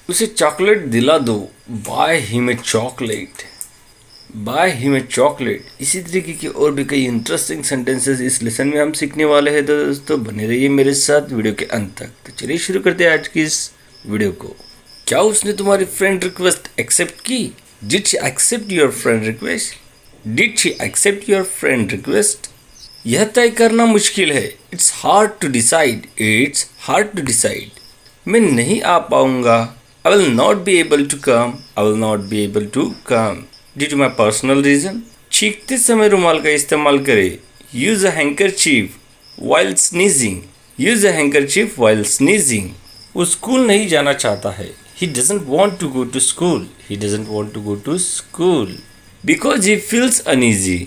उसे चॉकलेट दिला दो, by him a chocolate, by him a chocolate. इसी तरीके की और भी कई इंटरेस्टिंग सेंटेंसेस इस लेसन में हम सीखने वाले हैं। तो दोस्तों बने रहिए मेरे साथ वीडियो के अंत तक। तो चलिए शुरू करते हैं आज की इस वीडियो को। क्या उसने तुम्हारी फ्रेंड रिक्वेस्ट एक्सेप्ट की? Did she accept your friend request? Did she accept your friend request? यह तय करना मुश्किल है। It's hard to decide, it's hard to decide. मैं नहीं आ पाऊंगा। I will not be able to come, I will not be able to come due to my personal reason। छींकते समय रुमाल का इस्तेमाल करें। Use a handkerchief while sneezing, use a handkerchief while sneezing। वो स्कूल नहीं जाना चाहता है। He doesn't want to go to school, he doesn't want to go to school because he feels uneasy।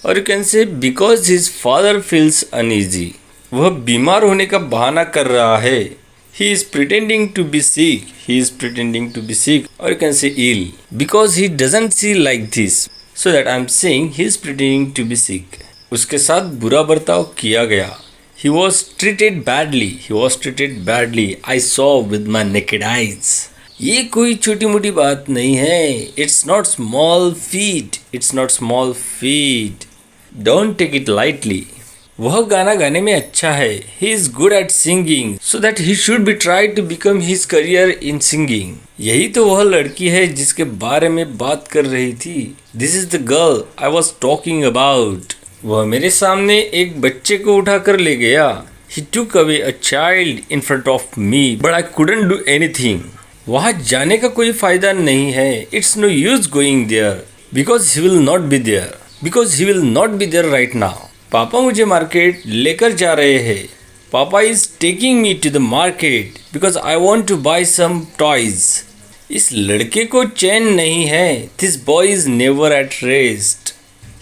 और you can say because his father feels uneasy। वह बीमार होने का बहाना कर रहा है। He is pretending to be sick, he is pretending to be sick, or you can say ill because he doesn't see like this, so that I'm saying he is pretending to be sick। उसके साथ बुरा बर्ताव किया गया। He was treated badly, he was treated badly, I saw with my naked eyes। ये कोई छोटी मोटी बात नहीं है। It's not small feat, it's not small feat, don't take it lightly। वह गाना गाने में अच्छा है। He is good at singing, so that he should be tried to become his career in singing। यही तो वह लड़की है जिसके बारे में बात कर रही थी। This is the girl I was talking about। वह मेरे सामने एक बच्चे को उठाकर ले गया। He took away a child in front of me, but I couldn't do anything। वहाँ जाने का कोई फायदा नहीं है। It's no use going there, because he will not be there, because he will not be there right now। पापा मुझे market लेकर जा रहे हैं। Papa is taking me to the market because I want to buy some toys. इस लड़के को चैन नहीं है। This boy is never at rest,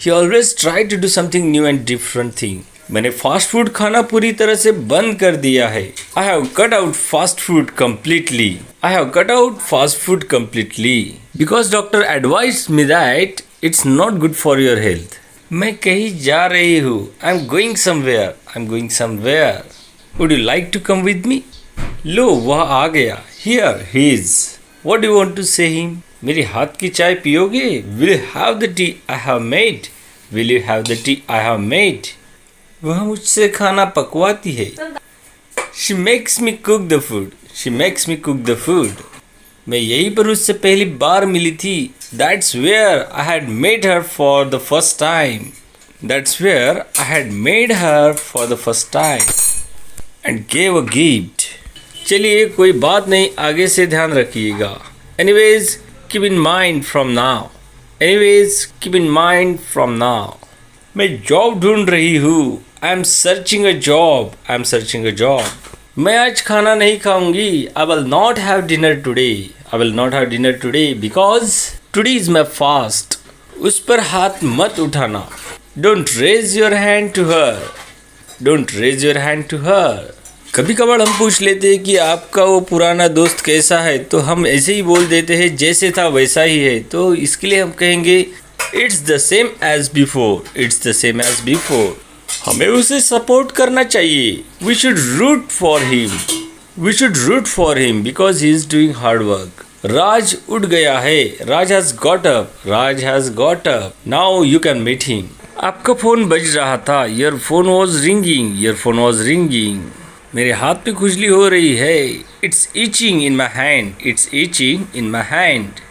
he always try to do something new and different thing. मैंने फास्ट फूड खाना पूरी तरह से बंद कर दिया है। I have cut out fast food completely, I have cut out fast food completely because doctor advised me that it's not good for your health. मैं कहीं जा रही हूँ। I am going somewhere, I am going somewhere. Would you like to come with me? लो वह आ गया। Here he is. What do you want to say him? मेरी हाथ की चाय पियोगे? Will you have the tea I have made? Will you have the tea I have made? वह मुझसे खाना पकवाती है। She makes me cook the food, she makes me cook the food. मैं यहीं पर उससे पहली बार मिली थी। That's where I had met her for the first time, that's where I had made her for the first time and gave a gift। चलिए कोई बात नहीं, आगे से ध्यान रखिएगा। Anyways keep in mind from now, anyways keep in mind from now। मैं job ढूंढ रही हूँ। I am searching a job, I am searching a job। मैं आज खाना नहीं खाऊंगी। I will not have dinner today, I will not have dinner today because today is my fast। उस पर हाथ मत उठाना। Don't raise your hand to her, don't raise your hand to her। कभी कभार हम पूछ लेते हैं कि आपका वो पुराना दोस्त कैसा है, तो हम ऐसे ही बोल देते हैं जैसे था वैसा ही है। तो इसके लिए हम कहेंगे It's the same as before, it's the same as before। हमें उसे सपोर्ट करना चाहिए। We should root for him, we should root for him because he is doing hard work। राज उठ गया है। राज has got up, Raj has got up। Now you can meet him। आपका phone बज रहा था। Your phone was ringing, your phone was ringing। मेरे हाथ पे खुजली हो रही है। It's itching in my hand, it's itching in my hand।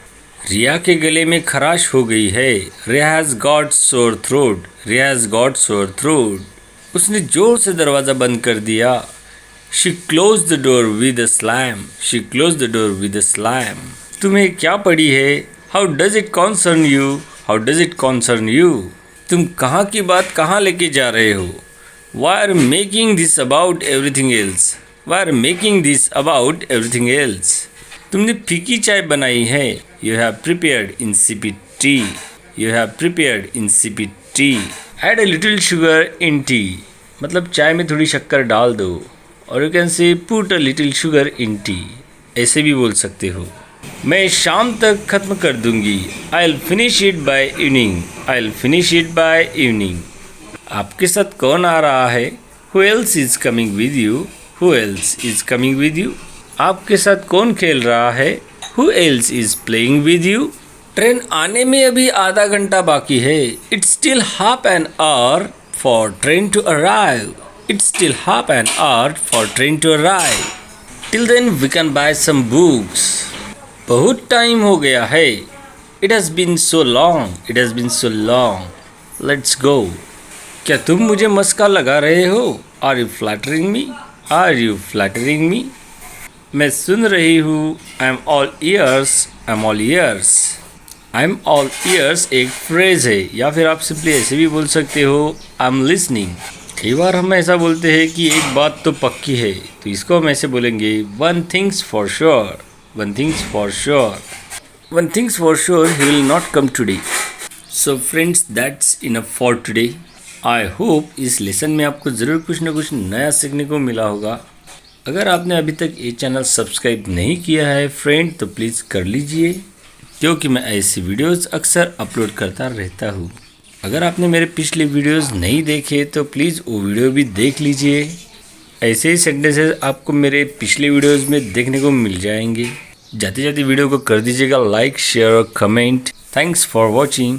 रिया के गले में खराश हो गई है। Riya has got sore throat, Riya has got sore throat. उसने जोर से दरवाज़ा बंद कर दिया। She close the door with a slam, she close the door with a slam. तुम्हें क्या पड़ी है? How does it concern you, how does it concern you? तुम कहाँ की बात कहाँ लेके जा रहे हो? Why are making this about everything else, why are making this about everything else? तुमने फीकी चाय बनाई है। You have prepared insipid T, you have prepared insipid T. Add a little sugar in T, मतलब चाय में थोड़ी शक्कर डाल दो। और you can say put a little sugar in T, ऐसे भी बोल सकते हो। मैं शाम तक ख़त्म कर दूंगी। I will finish it by evening, I will finish it by evening. आपके साथ कौन आ रहा है? Who else is coming with you, who else is coming with you? आपके साथ कौन खेल रहा है? Who else is playing with you? Train आने में अभी आधा घंटा बाकी है. It's still half an hour for train to arrive. It's still half an hour for train to arrive. Till then we can buy some books. बहुत time हो गया है. It has been so long. It has been so long. Let's go. क्या तुम मुझे मस्का लगा रहे हो? Are you flattering me? Are you flattering me? मैं सुन रही हूँ. I'm all ears. I'm all ears. I'm all ears एक फ्रेज है, या फिर आप सिंपली ऐसे भी बोल सकते हो I'm listening. कई बार हम ऐसा बोलते हैं कि एक बात तो पक्की है, तो इसको हम ऐसे बोलेंगे One thing's for sure. One thing's for sure. One thing's for sure he will not come today. So friends, that's enough for today. I hope इस लेसन में आपको ज़रूर कुछ ना कुछ नया सीखने को मिला होगा. अगर आपने अभी तक ये चैनल सब्सक्राइब नहीं किया है फ्रेंड, तो प्लीज़ कर लीजिए, क्योंकि मैं ऐसी वीडियोस अक्सर अपलोड करता रहता हूँ. अगर आपने मेरे पिछले वीडियोस नहीं देखे तो प्लीज़ वो वीडियो भी देख लीजिए. ऐसे ही सेंटेंसेस आपको मेरे पिछले वीडियोस में देखने को मिल जाएंगे. जाते जाते वीडियो को कर दीजिएगा लाइक, शेयर और कमेंट. Thanks for watching.